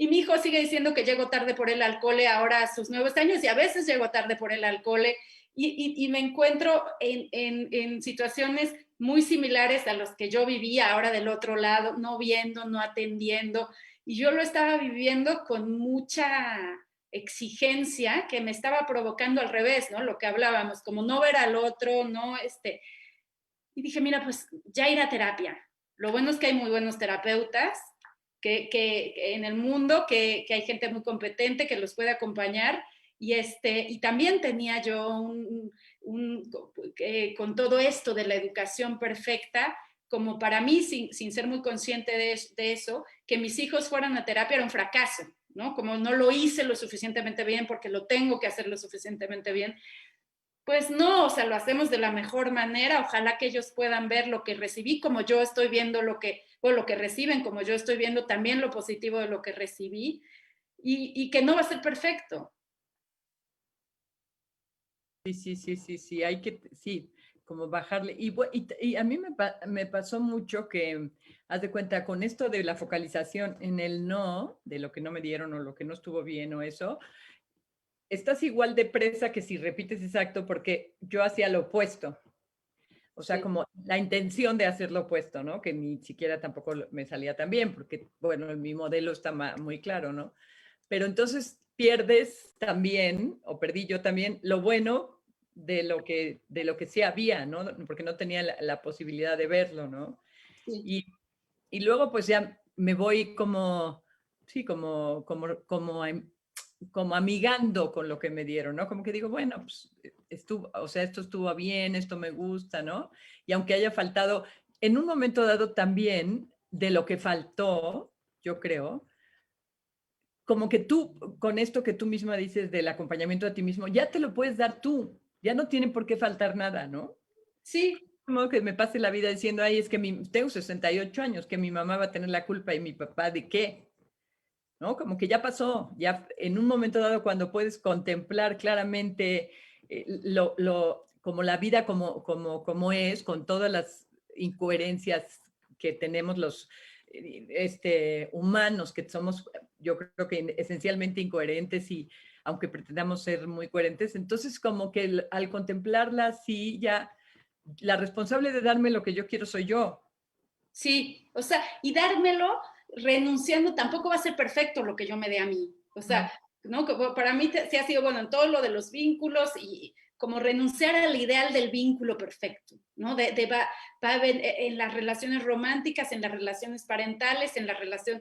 Y mi hijo sigue diciendo que llego tarde por él al cole ahora a sus 9 años y a veces llego tarde por él al cole y me encuentro en situaciones muy similares a los que yo vivía ahora del otro lado, no viendo, no atendiendo. Y yo lo estaba viviendo con mucha exigencia que me estaba provocando al revés, ¿no? Lo que hablábamos, como no ver al otro, no, y dije, mira, pues ya ir a terapia. Lo bueno es que hay muy buenos terapeutas que en el mundo, que hay gente muy competente que los puede acompañar. Y también tenía yo con todo esto de la educación perfecta, como para mí, sin ser muy consciente de eso, que mis hijos fueran a terapia era un fracaso, ¿no? Como no lo hice lo suficientemente bien porque lo tengo que hacer lo suficientemente bien. Pues no, o sea, lo hacemos de la mejor manera. Ojalá que ellos puedan ver lo que recibí como yo estoy viendo lo que reciben, como yo estoy viendo también lo positivo de lo que recibí y que no va a ser perfecto. Sí, hay que, sí, como bajarle. Y a mí me pasó mucho que, haz de cuenta, con esto de la focalización en el no, de lo que no me dieron o lo que no estuvo bien o eso, estás igual de presa que si repites exacto, porque yo hacía lo opuesto. O sea, Sí. como la intención de hacer lo opuesto, ¿no? Que ni siquiera tampoco me salía tan bien, porque, bueno, mi modelo está muy claro, ¿no? Pero entonces pierdes también, o perdí yo también, lo bueno de lo que sí había, ¿no? Porque no tenía la posibilidad de verlo, ¿no? Sí. Y luego pues ya me voy como, sí, como amigando con lo que me dieron, ¿no? Como que digo, bueno, pues estuvo, o sea, esto estuvo bien, esto me gusta, ¿no? Y aunque haya faltado, en un momento dado también, de lo que faltó, yo creo, como que tú, con esto que tú misma dices del acompañamiento a ti mismo, ya te lo puedes dar tú, ya no tiene por qué faltar nada, ¿no? Sí. Como que me pase la vida diciendo, ay, es que tengo 68 años, que mi mamá va a tener la culpa y mi papá de qué, ¿no? Como que ya pasó, ya en un momento dado cuando puedes contemplar claramente como la vida como es, con todas las incoherencias que tenemos los humanos, que somos, yo creo que esencialmente incoherentes y aunque pretendamos ser muy coherentes, entonces como que al contemplarla, sí, ya la responsable de darme lo que yo quiero soy yo. Sí, o sea, y dármelo renunciando tampoco va a ser perfecto lo que yo me dé a mí. O sea, No. ¿no? Como para mí sí ha sido bueno en todo lo de los vínculos y como renunciar al ideal del vínculo perfecto, ¿no? Va a haber en las relaciones románticas, en las relaciones parentales, en la relación,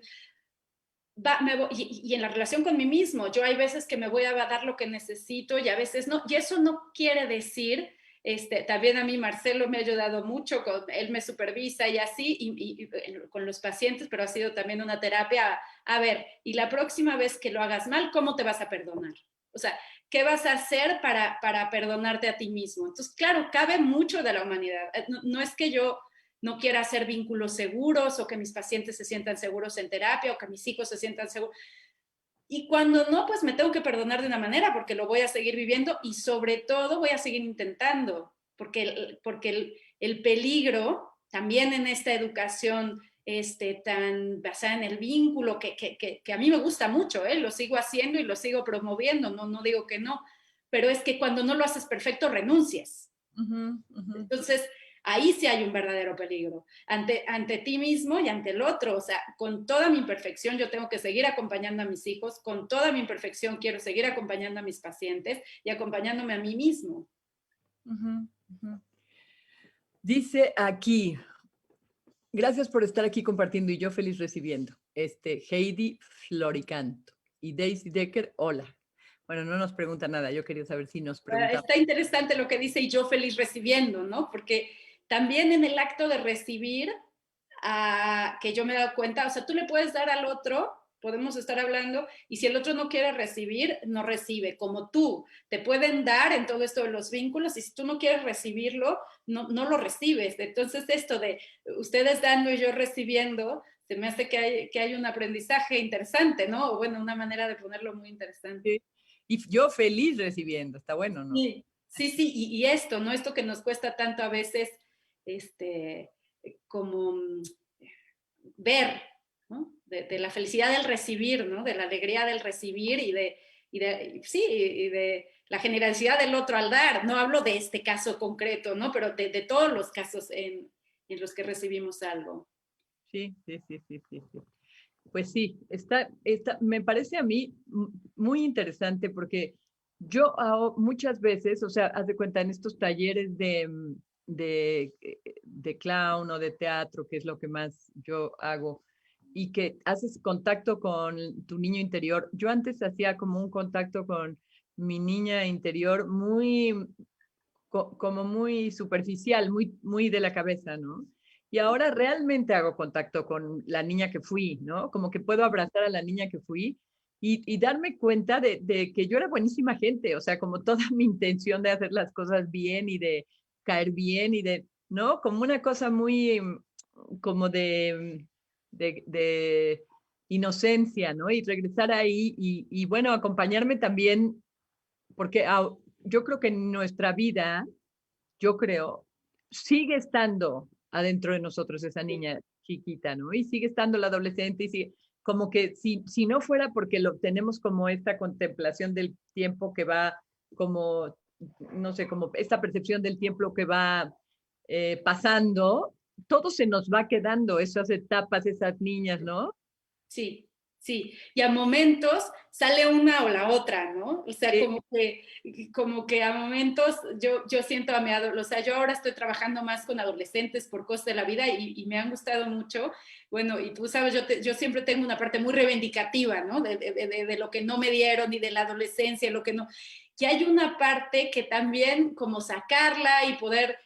y en la relación con mí mismo. Yo hay veces que me voy a dar lo que necesito y a veces no. Y eso no quiere decir también a mí Marcelo me ha ayudado mucho, él me supervisa y así, con los pacientes, pero ha sido también una terapia. A ver, y la próxima vez que lo hagas mal, ¿cómo te vas a perdonar? O sea, ¿qué vas a hacer para perdonarte a ti mismo? Entonces, claro, cabe mucho de la humanidad. No es que yo no quiera hacer vínculos seguros o que mis pacientes se sientan seguros en terapia o que mis hijos se sientan seguros. Y cuando no, pues me tengo que perdonar de una manera porque lo voy a seguir viviendo y sobre todo voy a seguir intentando, porque el peligro también en esta educación tan basada en el vínculo, que a mí me gusta mucho, lo sigo haciendo y lo sigo promoviendo, no digo que no, pero es que cuando no lo haces perfecto, renuncias. Uh-huh, uh-huh. Entonces, ahí sí hay un verdadero peligro, ante ti mismo y ante el otro. O sea, con toda mi imperfección yo tengo que seguir acompañando a mis hijos, con toda mi imperfección quiero seguir acompañando a mis pacientes y acompañándome a mí mismo. Uh-huh, uh-huh. Dice aquí, gracias por estar aquí compartiendo y yo feliz recibiendo. Heidi Floricanto y Daisy Decker, hola. Bueno, no nos pregunta nada, yo quería saber si nos preguntaba. Está interesante lo que dice y yo feliz recibiendo, ¿no? Porque también en el acto de recibir, que yo me he dado cuenta, o sea, tú le puedes dar al otro, podemos estar hablando, y si el otro no quiere recibir, no recibe, como tú. Te pueden dar en todo esto de los vínculos, y si tú no quieres recibirlo, no lo recibes. Entonces, esto de ustedes dando y yo recibiendo, se me hace que hay un aprendizaje interesante, ¿no? O bueno, una manera de ponerlo muy interesante. Y yo feliz recibiendo, está bueno, ¿no? Sí, sí, y esto, ¿no? Esto que nos cuesta tanto a veces, como ver, ¿no? de la felicidad del recibir, ¿no? De la alegría del recibir y de la generosidad del otro al dar. No hablo de este caso concreto, ¿no? Pero de todos los casos en los que recibimos algo. Sí, sí, sí, sí, sí, sí. Pues sí, me parece a mí muy interesante porque yo muchas veces, o sea, haz de cuenta en estos talleres de clown o de teatro, que es lo que más yo hago, y que haces contacto con tu niño interior. Yo antes hacía como un contacto con mi niña interior como muy superficial, muy de la cabeza, ¿no? Y ahora realmente hago contacto con la niña que fui, ¿no? Como que puedo abrazar a la niña que fui y darme cuenta de que yo era buenísima gente, o sea, como toda mi intención de hacer las cosas bien y de caer bien y de, ¿no? Como una cosa muy, como de inocencia, ¿no? Y regresar ahí y bueno, acompañarme también, porque yo creo que en nuestra vida yo creo, sigue estando adentro de nosotros esa niña chiquita, ¿no? Y sigue estando la adolescente y sigue, como que si no fuera porque lo tenemos como esta contemplación del tiempo que va como, no sé, como esta percepción del tiempo que va pasando, todo se nos va quedando, esas etapas, esas niñas, ¿no? Sí, sí. Y a momentos sale una o la otra, ¿no? O sea, como que a momentos yo siento a o sea, yo ahora estoy trabajando más con adolescentes por cosas de la vida y me han gustado mucho. Bueno, y tú sabes, yo siempre tengo una parte muy reivindicativa, ¿no? De lo que no me dieron y de la adolescencia, lo que no. Y hay una parte que también como sacarla y poder,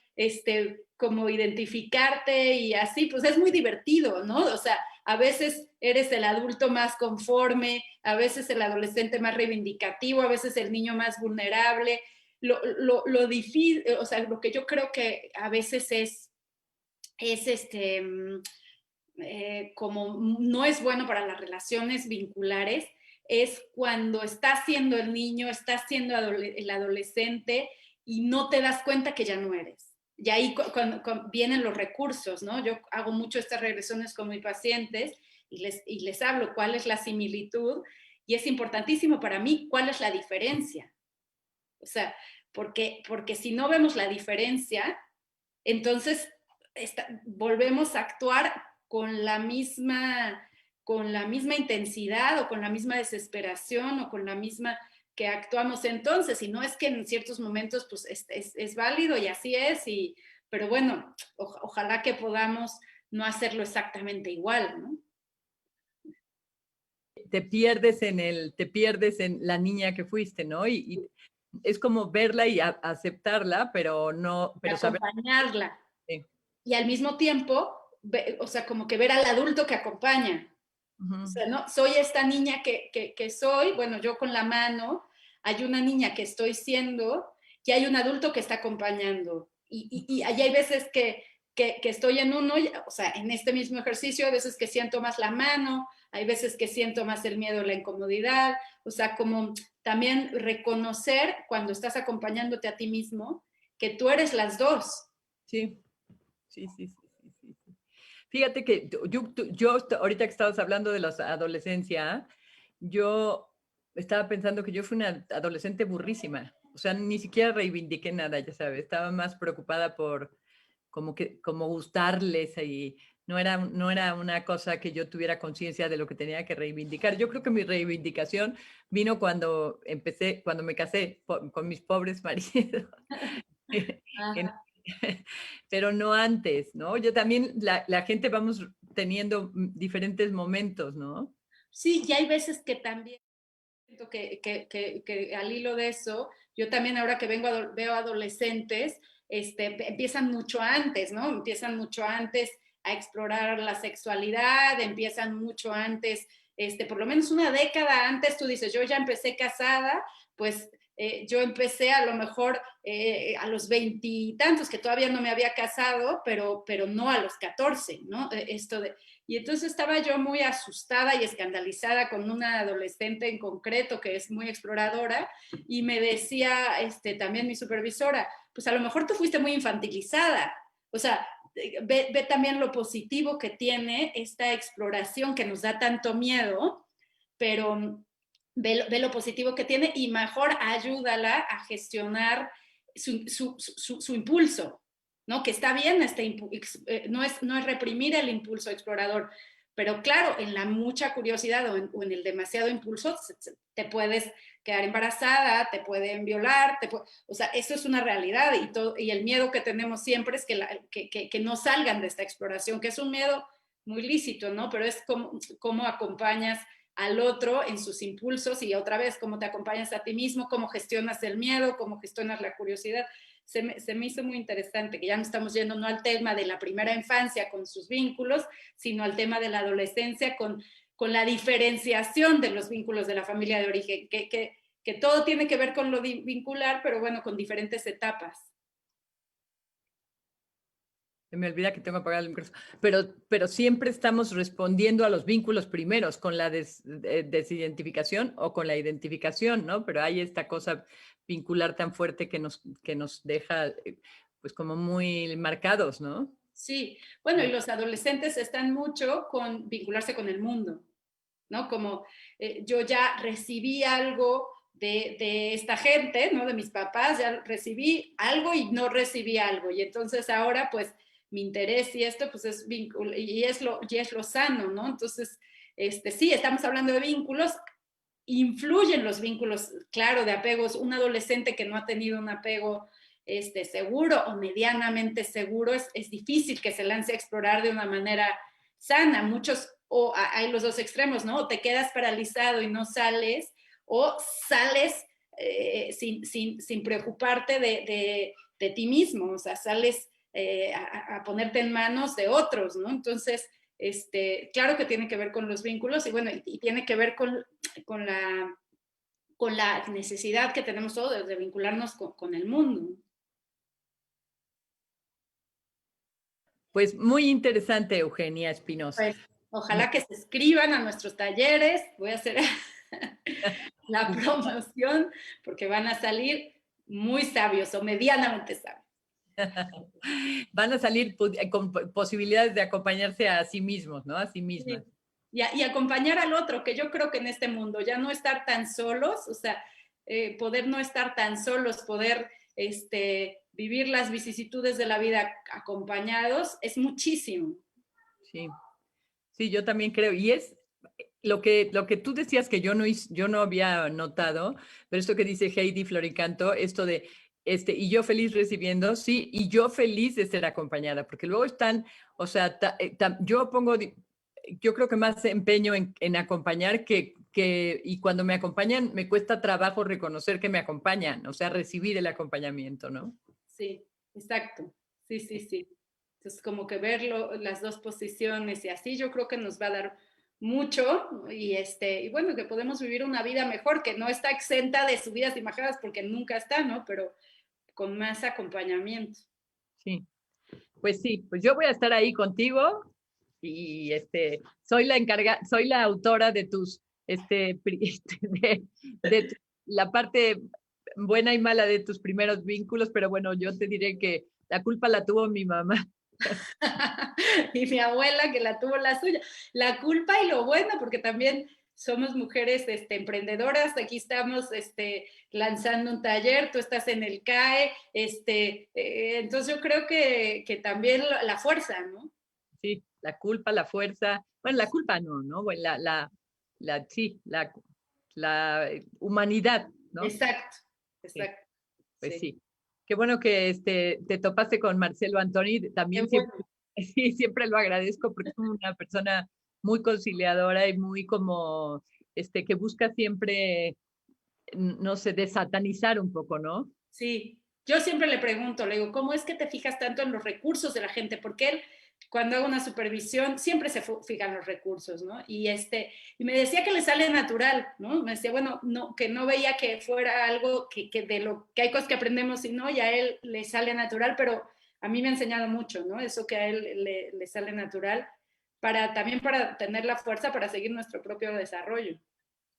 como identificarte y así, pues es muy divertido, ¿no? O sea, a veces eres el adulto más conforme, a veces el adolescente más reivindicativo, a veces el niño más vulnerable. Lo difícil, o sea, lo que yo creo que a veces es como no es bueno para las relaciones vinculares, es cuando estás siendo el niño, estás siendo el adolescente y no te das cuenta que ya no eres. Y ahí cuando vienen los recursos, ¿no? Yo hago mucho estas regresiones con mis pacientes y les hablo cuál es la similitud y es importantísimo para mí cuál es la diferencia. O sea, porque si no vemos la diferencia, entonces volvemos a actuar con la misma intensidad o con la misma desesperación o con la misma que actuamos entonces. Y no es que en ciertos momentos pues es válido y así es, pero bueno, ojalá que podamos no hacerlo exactamente igual, ¿no? Te pierdes en la niña que fuiste, ¿no? Y es como verla y aceptarla, pero no, pero saber. Acompañarla. Sí. Y al mismo tiempo, o sea, como que ver al adulto que acompaña. O Uh-huh. sea, ¿no? Soy esta niña que soy, bueno, yo con la mano, hay una niña que estoy siendo y hay un adulto que está acompañando. Y hay veces que estoy en uno, o sea, en este mismo ejercicio, hay veces que siento más la mano, hay veces que siento más el miedo, la incomodidad, o sea, como también reconocer cuando estás acompañándote a ti mismo que tú eres las dos. Sí, sí, sí, sí, sí, sí, sí. Fíjate que yo ahorita que estabas hablando de la adolescencia, yo estaba pensando que yo fui una adolescente burrísima. O sea, ni siquiera reivindiqué nada, ya sabes. Estaba más preocupada por como gustarles y no era una cosa que yo tuviera conciencia de lo que tenía que reivindicar. Yo creo que mi reivindicación vino cuando me casé con mis pobres maridos. Pero no antes, ¿no? Yo también, la gente vamos teniendo diferentes momentos, ¿no? Sí, y hay veces que también que al hilo de eso, yo también ahora que veo adolescentes, empiezan mucho antes, ¿no? Empiezan mucho antes a explorar la sexualidad, empiezan mucho antes, por lo menos una década antes, tú dices, yo ya empecé casada, pues yo empecé a lo mejor a los veintitantos, que todavía no me había casado, pero no a los 14, ¿no? Y entonces estaba yo muy asustada y escandalizada con una adolescente en concreto que es muy exploradora y me decía también mi supervisora, pues a lo mejor tú fuiste muy infantilizada, o sea, ve también lo positivo que tiene esta exploración que nos da tanto miedo, pero ve lo positivo que tiene y mejor ayúdala a gestionar su impulso, ¿no? Que está bien, no es reprimir el impulso explorador, pero claro, en la mucha curiosidad o en el demasiado impulso te puedes quedar embarazada, te pueden violar, o sea, eso es una realidad y el miedo que tenemos siempre es que no salgan de esta exploración, que es un miedo muy lícito, ¿no? Pero es como acompañas al otro en sus impulsos y otra vez cómo te acompañas a ti mismo, cómo gestionas el miedo, cómo gestionas la curiosidad. Se me hizo muy interesante que ya no estamos yendo no al tema de la primera infancia con sus vínculos, sino al tema de la adolescencia con la diferenciación de los vínculos de la familia de origen, que todo tiene que ver con lo vincular, pero bueno, con diferentes etapas. Se me olvida que tengo que apagar el micrófono. Pero siempre estamos respondiendo a los vínculos primeros, con la desidentificación o con la identificación, ¿no? Pero hay esta cosa vincular tan fuerte que nos deja pues como muy marcados, ¿no? Sí, bueno, y los adolescentes están mucho con vincularse con el mundo, ¿no? Como yo ya recibí algo de esta gente, ¿no? De mis papás, ya recibí algo y no recibí algo. Y entonces ahora, pues, mi interés y esto, pues, es vínculo, y es lo sano, ¿no? Entonces, sí, estamos hablando de vínculos, influyen los vínculos, claro, de apegos. Un adolescente que no ha tenido un apego seguro o medianamente seguro, es difícil que se lance a explorar de una manera sana. Muchos, hay los dos extremos, ¿no? O te quedas paralizado y no sales, o sales sin preocuparte de ti mismo, o sea, sales a ponerte en manos de otros, ¿no? Entonces, claro que tiene que ver con los vínculos y bueno, y tiene que ver con la necesidad que tenemos todos de vincularnos con el mundo. Pues muy interesante, Eugenia Espinosa. Pues ojalá que se escriban a nuestros talleres, voy a hacer la promoción porque van a salir muy sabios o medianamente sabios. Van a salir con posibilidades de acompañarse a sí mismos, ¿no? A sí mismas. Sí. Y acompañar al otro, que yo creo que en este mundo ya no estar tan solos, o sea, poder no estar tan solos, poder vivir las vicisitudes de la vida acompañados, es muchísimo. Sí, sí, yo también creo. Y es lo que tú decías que yo no había notado, pero esto que dice Heidi Floricanto, esto de, y yo feliz recibiendo, sí, y yo feliz de ser acompañada, porque luego están, o sea, yo pongo, yo creo que más empeño en acompañar y cuando me acompañan me cuesta trabajo reconocer que me acompañan, o sea, recibir el acompañamiento, ¿no? Sí, exacto. Sí, sí, sí. Entonces, como que verlo, las dos posiciones y así, yo creo que nos va a dar mucho y bueno, que podemos vivir una vida mejor, que no está exenta de subidas y bajadas porque nunca está, ¿no? Pero con más acompañamiento. Sí. Pues sí, pues yo voy a estar ahí contigo y soy la autora de tus, de la parte buena y mala de tus primeros vínculos, pero bueno, yo te diré que la culpa la tuvo mi mamá. Y mi abuela que la tuvo la suya. La culpa y lo bueno, porque también somos mujeres emprendedoras, aquí estamos lanzando un taller, tú estás en el CAE, entonces yo creo que también la fuerza, ¿no? Sí, la culpa, la fuerza, bueno, la culpa no, ¿no? Bueno, sí, la humanidad, ¿no? Exacto, Sí, exacto. pues Sí. sí. Qué bueno que te topaste con Marcelo Antoni, Qué también bueno. siempre, sí, siempre lo agradezco porque es una persona muy conciliadora y muy como, que busca siempre, no sé, desatanizar un poco, ¿no? Sí, yo siempre le pregunto, le digo, ¿cómo es que te fijas tanto en los recursos de la gente? Porque él, cuando hago una supervisión, siempre se fija en los recursos, ¿no? Y me decía que le sale natural, ¿no? Me decía, bueno, no, que no veía que fuera algo que de lo que hay cosas que aprendemos y no, y a él le sale natural, pero a mí me ha enseñado mucho, ¿no? Eso que a él le sale natural, también para tener la fuerza para seguir nuestro propio desarrollo.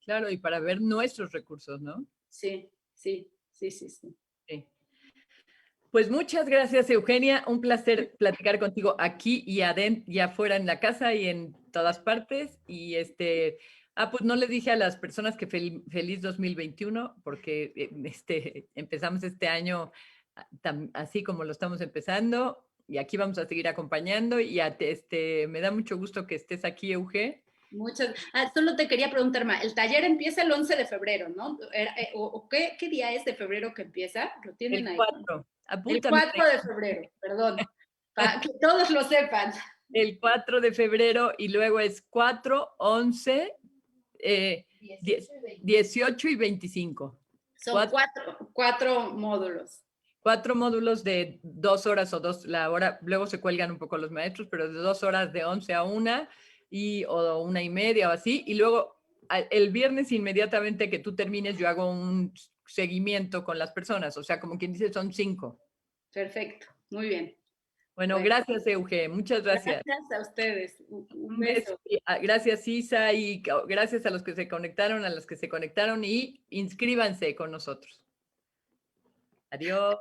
Claro, y para ver nuestros recursos, ¿no? Sí, sí, sí, sí, sí. Sí. Pues muchas gracias, Eugenia. Un placer platicar contigo aquí y afuera en la casa y en todas partes. Y pues no les dije a las personas que feliz 2021, porque empezamos este año así como lo estamos empezando. Y aquí vamos a seguir acompañando. Y me da mucho gusto que estés aquí, Euge. Solo te quería preguntar, Ma, el taller empieza el 11 de febrero, ¿no? ¿Qué día es de febrero que empieza? ¿Lo tienen El ahí? 4. El Apúntame. 4 de febrero, perdón, para que todos lo sepan. El 4 de febrero y luego es 4, 11, 18 y 25. Son cuatro módulos. 4 módulos de 2 horas o 2, la hora, luego se cuelgan un poco los maestros, pero de 2 horas de 11 a 1 o 1:30 o así. Y luego el viernes inmediatamente que tú termines yo hago un seguimiento con las personas, o sea, como quien dice, son 5. Perfecto, muy bien. Bueno, gracias, Euge, muchas gracias. Gracias a ustedes. Un beso. Gracias, Isa, y gracias a los que se conectaron, a las que se conectaron y inscríbanse con nosotros. Adiós.